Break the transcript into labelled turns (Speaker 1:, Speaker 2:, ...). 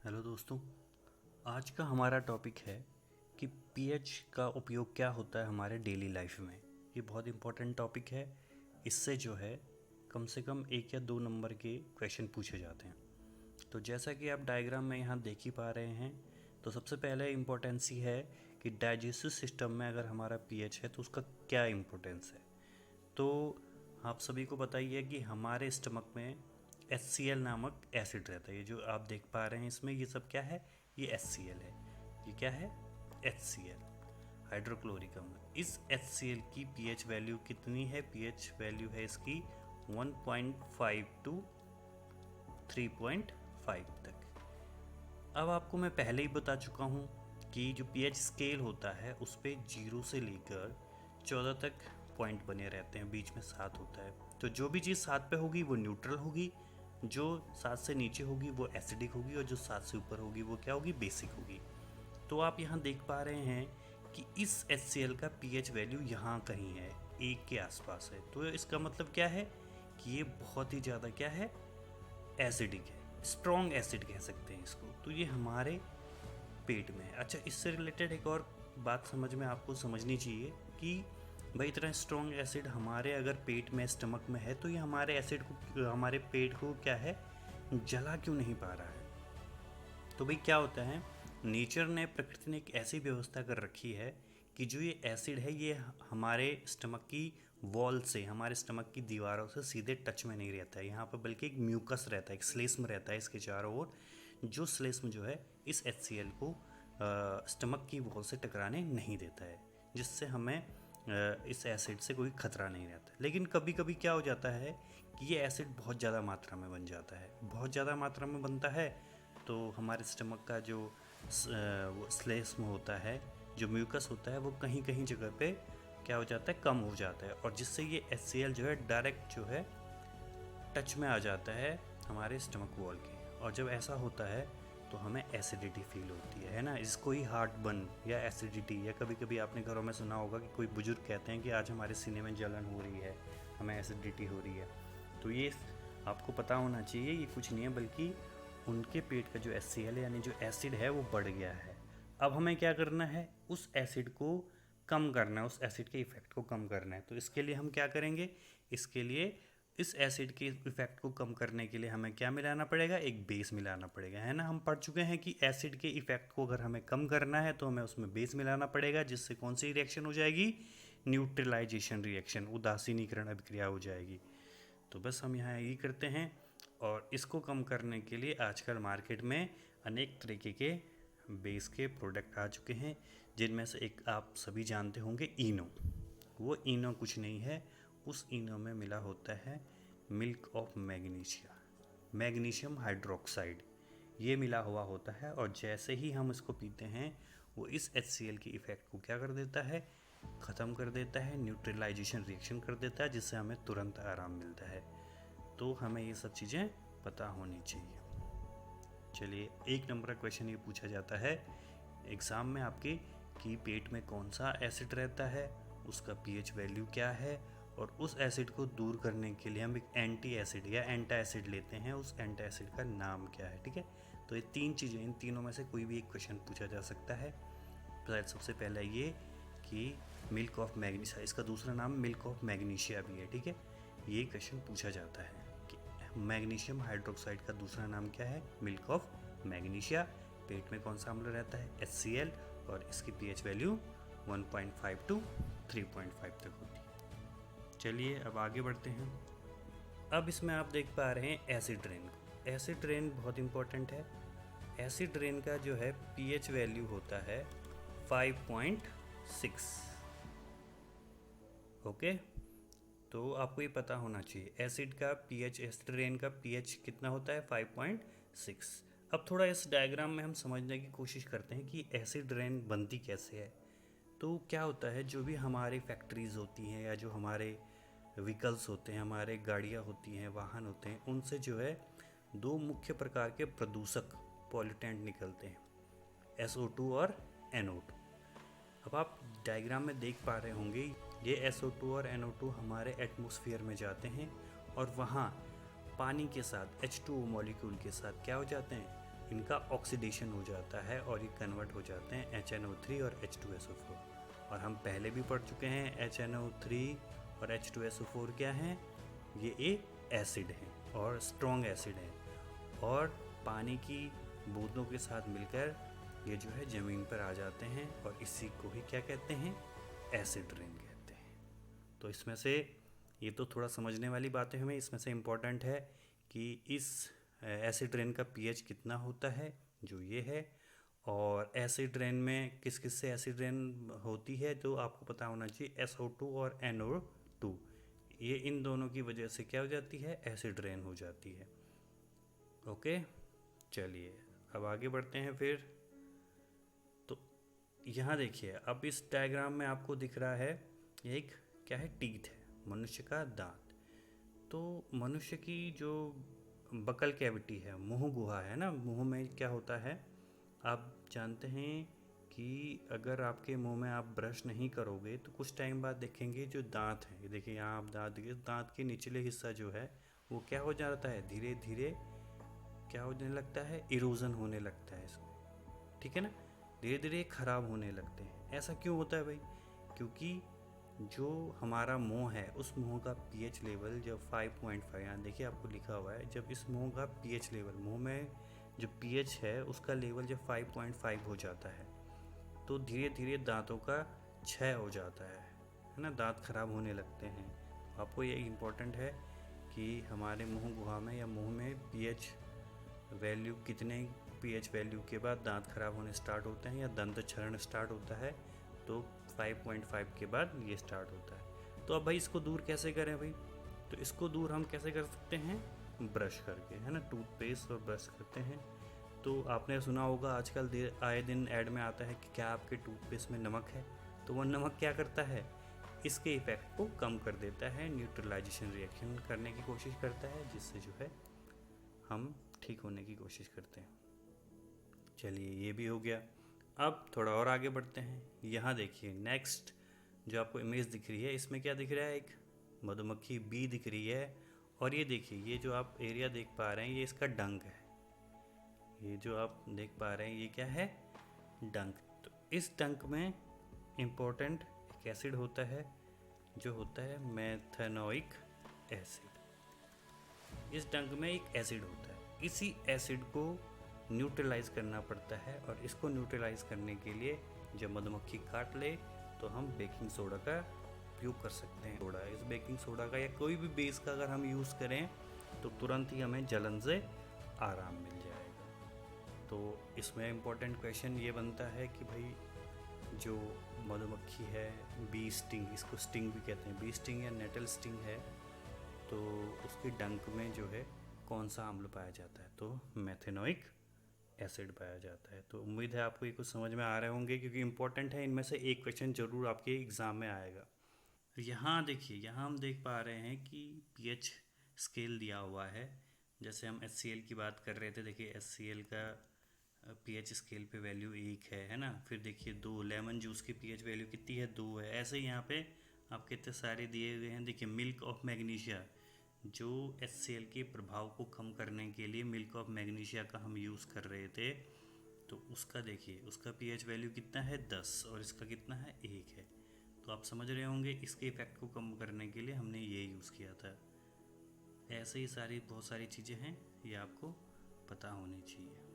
Speaker 1: Hello दोस्तों। आज का हमारा टॉपिक है कि पीएच का उपयोग क्या होता है हमारे डेली लाइफ में। ये बहुत इम्पोर्टेंट टॉपिक है। इससे जो है कम से कम 1 या 2 नंबर के क्वेश्चन पूछे जाते हैं। तो जैसा कि आप डायग्राम में यहाँ देख ही पा रहे हैं, तो सबसे पहले इम्पोर्टेंस ही है कि डाइजेस्टिव सिस्टम में अगर हमारा पीएच है तो उसका क्या इम्पोर्टेंस है। तो आप सभी को पता ही है कि हमारे स्टमक में HCl नामक एसिड रहता है। ये जो आप देख पा रहे हैं इसमें ये सब क्या है, ये HCl है। ये क्या है, HCl, हाइड्रोक्लोरिक अम्ल। इस HCl की पीएच वैल्यू कितनी है? पीएच वैल्यू है इसकी 1.5 टू 3.5 तक। अब आपको मैं पहले ही बता चुका हूँ कि जो पीएच स्केल होता है उस पर 0 से लेकर 14 तक पॉइंट बने रहते हैं, बीच में 7 होता है। तो जो भी चीज़ 7 पे होगी वो न्यूट्रल होगी, जो 7 से नीचे होगी वो एसिडिक होगी, और जो 7 से ऊपर होगी वो क्या होगी, बेसिक होगी। तो आप यहाँ देख पा रहे हैं कि इस HCl का पीएच वैल्यू यहाँ कहीं है, 1 के आसपास है। तो इसका मतलब क्या है कि ये बहुत ही ज़्यादा क्या है, एसिडिक है, स्ट्रॉन्ग एसिड कह सकते हैं इसको। तो ये हमारे पेट में है। अच्छा, इससे रिलेटेड एक और बात समझ में आपको समझनी चाहिए कि भाई इतना स्ट्रॉन्ग एसिड हमारे अगर पेट में, स्टमक में है, तो ये हमारे एसिड को, हमारे पेट को क्या है, जला क्यों नहीं पा रहा है। तो भाई क्या होता है, नेचर ने, प्रकृति ने एक ऐसी व्यवस्था कर रखी है कि जो ये एसिड है ये हमारे स्टमक की वॉल से, हमारे स्टमक की दीवारों से सीधे टच में नहीं रहता है यहाँ पर, बल्कि एक म्यूकस रहता है, एक श्लेष्म रहता है इसके चारों ओर। जो श्लेष्म जो है इस HCl को स्टमक की वॉल से टकराने नहीं देता है, जिससे हमें इस एसिड से कोई खतरा नहीं रहता। लेकिन कभी कभी क्या हो जाता है कि ये एसिड बहुत ज़्यादा मात्रा में बन जाता है। बहुत ज़्यादा मात्रा में बनता है तो हमारे स्टमक का जो वो श्लेष्म होता है, जो म्यूकस होता है, वो कहीं कहीं जगह पे क्या हो जाता है, कम हो जाता है, और जिससे ये HCl जो है डायरेक्ट जो है टच में आ जाता है हमारे स्टमक वॉल के। और जब ऐसा होता है तो हमें एसिडिटी फील होती है ना। इसको ही हार्ट बर्न या एसिडिटी, या कभी कभी आपने घरों में सुना होगा कि कोई बुजुर्ग कहते हैं कि आज हमारे सीने में जलन हो रही है, हमें एसिडिटी हो रही है। तो ये आपको पता होना चाहिए, ये कुछ नहीं है बल्कि उनके पेट का जो HCl है, यानी जो एसिड है, वो बढ़ गया है। अब हमें क्या करना है, उस एसिड को कम करना है, उस एसिड के इफ़ेक्ट को कम करना है। तो इसके लिए हम क्या करेंगे, इसके लिए इस एसिड के इफ़ेक्ट को कम करने के लिए हमें क्या मिलाना पड़ेगा, एक बेस मिलाना पड़ेगा, है ना। हम पढ़ चुके हैं कि एसिड के इफ़ेक्ट को अगर हमें कम करना है तो हमें उसमें बेस मिलाना पड़ेगा, जिससे कौन सी रिएक्शन हो जाएगी, न्यूट्रलाइजेशन रिएक्शन, उदासीनीकरण अभिक्रिया हो जाएगी। तो बस हम यहाँ यही करते हैं। और इसको कम करने के लिए आजकल मार्केट में अनेक तरीके के बेस के प्रोडक्ट आ चुके हैं, जिनमें से एक आप सभी जानते होंगे, इनो। वो इनो कुछ नहीं है, उस इनो में मिला होता है milk of magnesia, magnesium hydroxide, ये मिला हुआ होता है। और जैसे ही हम इसको पीते हैं वो इस HCl की इफ़ेक्ट को क्या कर देता है, ख़त्म कर देता है, न्यूट्रलाइजेशन रिएक्शन कर देता है, जिससे हमें तुरंत आराम मिलता है। तो हमें ये सब चीज़ें पता होनी चाहिए। चलिए, 1 नंबर का क्वेश्चन ये पूछा जाता है एग्ज़ाम में आपके कि पेट में कौन सा एसिड रहता है, उसका पीएच वैल्यू क्या है, और उस एसिड को दूर करने के लिए हम एक एंटी एसिड या एंटा एसिड लेते हैं, उस एंटा एसिड का नाम क्या है। ठीक है, तो ये 3 चीज़ें, इन तीनों में से कोई भी एक क्वेश्चन पूछा जा सकता है। सबसे पहला ये कि मिल्क ऑफ मैग्नीशिया, इसका दूसरा नाम मिल्क ऑफ मैग्नीशिया भी है। ठीक है, ये क्वेश्चन पूछा जाता है कि मैग्नीशियम हाइड्रोक्साइड का दूसरा नाम क्या है, मिल्क ऑफ मैग्नीशिया। पेट में कौन सा अम्ल रहता है, HCl, और इसकी पीएच वैल्यू 1.5 टू 3.5 तक होती है। चलिए अब आगे बढ़ते हैं। अब इसमें आप देख पा रहे हैं एसिड रेन को। एसिड रेन बहुत इंपॉर्टेंट है। एसिड रेन का जो है पीएच वैल्यू होता है 5.6। ओके, तो आपको ये पता होना चाहिए एसिड का पीएच, एसिड रेन का पीएच कितना होता है, 5.6। अब थोड़ा इस डायग्राम में हम समझने की कोशिश करते हैं कि एसिड रेन बनती कैसे है। तो क्या होता है, जो भी हमारी फैक्ट्रीज़ होती हैं या जो हमारे व्हीकल्स होते हैं, हमारे गाड़ियाँ होती हैं, वाहन होते हैं, उनसे जो है 2 मुख्य प्रकार के प्रदूषक, पॉल्यूटेंट निकलते हैं, SO2 और NO2। अब आप डायग्राम में देख पा रहे होंगे, ये SO2 और NO2 हमारे एटमॉस्फेयर में जाते हैं और वहाँ पानी के साथ H2O मॉलिक्यूल के साथ क्या हो जाते हैं, इनका ऑक्सीडेशन हो जाता है और ये कन्वर्ट हो जाते हैं HNO3 और H2SO4। और हम पहले भी पढ़ चुके हैं HNO3 और H2SO4 क्या हैं, ये एक एसिड हैं और स्ट्रॉन्ग एसिड हैं, और पानी की बूंदों के साथ मिलकर ये जो है ज़मीन पर आ जाते हैं, और इसी को ही क्या कहते हैं, एसिड रेन कहते हैं। तो इसमें से ये तो थोड़ा समझने वाली बातें हमें इसमें से इम्पोर्टेंट है कि इस एसिड रेन का पीएच कितना होता है, जो ये है। और एसिड रेन में किस किस से एसिड रेन होती है तो आपको पता होना चाहिए, SO2 और NO2, ये इन दोनों की वजह से क्या हो जाती है, एसिड रेन हो जाती है। ओके, चलिए अब आगे बढ़ते हैं फिर। तो यहाँ देखिए, अब इस डायग्राम में आपको दिख रहा है ये एक क्या है, टीथ है, मनुष्य का दांत। तो मनुष्य की जो बकल कैविटी है, मुंह गुहा है ना, मुंह में क्या होता है, आप जानते हैं कि अगर आपके मुंह में आप ब्रश नहीं करोगे तो कुछ टाइम बाद देखेंगे जो दांत है, ये देखिए यहाँ आप दांत देखिए, दांत के निचले हिस्सा जो है वो क्या हो जाता है, धीरे धीरे क्या होने लगता है, इरोजन होने लगता है इसमें, ठीक है ना, धीरे धीरे ख़राब होने लगते हैं। ऐसा क्यों होता है भाई, क्योंकि जो हमारा मुंह है उस मुंह का पीएच लेवल जब 5.5, यहाँ देखिए आपको लिखा हुआ है, जब इस मुंह का पीएच लेवल, मुंह में जो पीएच है उसका लेवल जब 5.5 हो जाता है तो धीरे धीरे दांतों का क्षय हो जाता है ना, दांत खराब होने लगते हैं। आपको ये इम्पोर्टेंट है कि हमारे मुंह गुहा में या मुंह में पीएच वैल्यू कितने पीएच वैल्यू के बाद दांत खराब होने स्टार्ट होते हैं या दंत क्षरण स्टार्ट होता है, तो 5.5 के बाद ये स्टार्ट होता है। तो अब भाई इसको दूर कैसे करें भाई, तो इसको दूर हम कैसे कर सकते हैं, ब्रश करके, है ना, टूथपेस्ट और ब्रश करते हैं। तो आपने सुना होगा आजकल आए दिन ऐड में आता है कि क्या आपके टूथपेस्ट में नमक है, तो वो नमक क्या करता है, इसके इफ़ेक्ट को कम कर देता है, न्यूट्रलाइजेशन रिएक्शन करने की कोशिश करता है, जिससे जो है हम ठीक होने की कोशिश करते हैं। चलिए ये भी हो गया। अब थोड़ा और आगे बढ़ते हैं। यहाँ देखिए नेक्स्ट जो आपको इमेज दिख रही है, इसमें क्या दिख रहा है, एक मधुमक्खी बी दिख रही है, और ये देखिए ये जो आप एरिया देख पा रहे हैं ये इसका डंक है, ये जो आप देख पा रहे हैं ये क्या है, डंक। तो इस डंक में इम्पोर्टेंट एक एसिड होता है जो होता है मेथेनोइक एसिड। इस डंक में एक एसिड होता है, इसी एसिड को न्यूट्रलाइज करना पड़ता है, और इसको न्यूट्रलाइज करने के लिए जब मधुमक्खी काट ले तो हम बेकिंग सोडा का उपयोग कर सकते हैं। सोडा, इस बेकिंग सोडा का या कोई भी बेस का अगर हम यूज़ करें तो तुरंत ही हमें जलन से आराम मिल जाएगा। तो इसमें इम्पोर्टेंट क्वेश्चन ये बनता है कि भाई जो मधुमक्खी है, बी स्टिंग, इसको स्टिंग भी कहते हैं, बी स्टिंग या नेटल स्टिंग है, तो उसके डंक में जो है कौन सा अम्ल पाया जाता है, तो मेथेनोइक एसिड पाया जाता है। तो उम्मीद है आपको ये कुछ समझ में आ रहे होंगे, क्योंकि इंपॉर्टेंट है, इनमें से एक क्वेश्चन जरूर आपके एग्ज़ाम में आएगा। यहाँ देखिए, यहाँ हम देख पा रहे हैं कि पीएच स्केल दिया हुआ है। जैसे हम HCl की बात कर रहे थे, देखिए HCl का पीएच स्केल पे वैल्यू 1 है ना, फिर देखिए 2, लेमन जूस की पीएच वैल्यू कितनी है, 2 है। ऐसे ही यहाँ पे आपके इतने सारे दिए हुए हैं। देखिए मिल्क ऑफ मैग्नीशिया, जो HCl के प्रभाव को कम करने के लिए मिल्क ऑफ मैग्नीशिया का हम यूज़ कर रहे थे, तो उसका देखिए उसका पीएच वैल्यू कितना है, 10, और इसका कितना है, 1 है। तो आप समझ रहे होंगे इसके इफ़ेक्ट को कम करने के लिए हमने ये यूज़ किया था। ऐसे ही बहुत सारी चीज़ें हैं, ये आपको पता होनी चाहिए।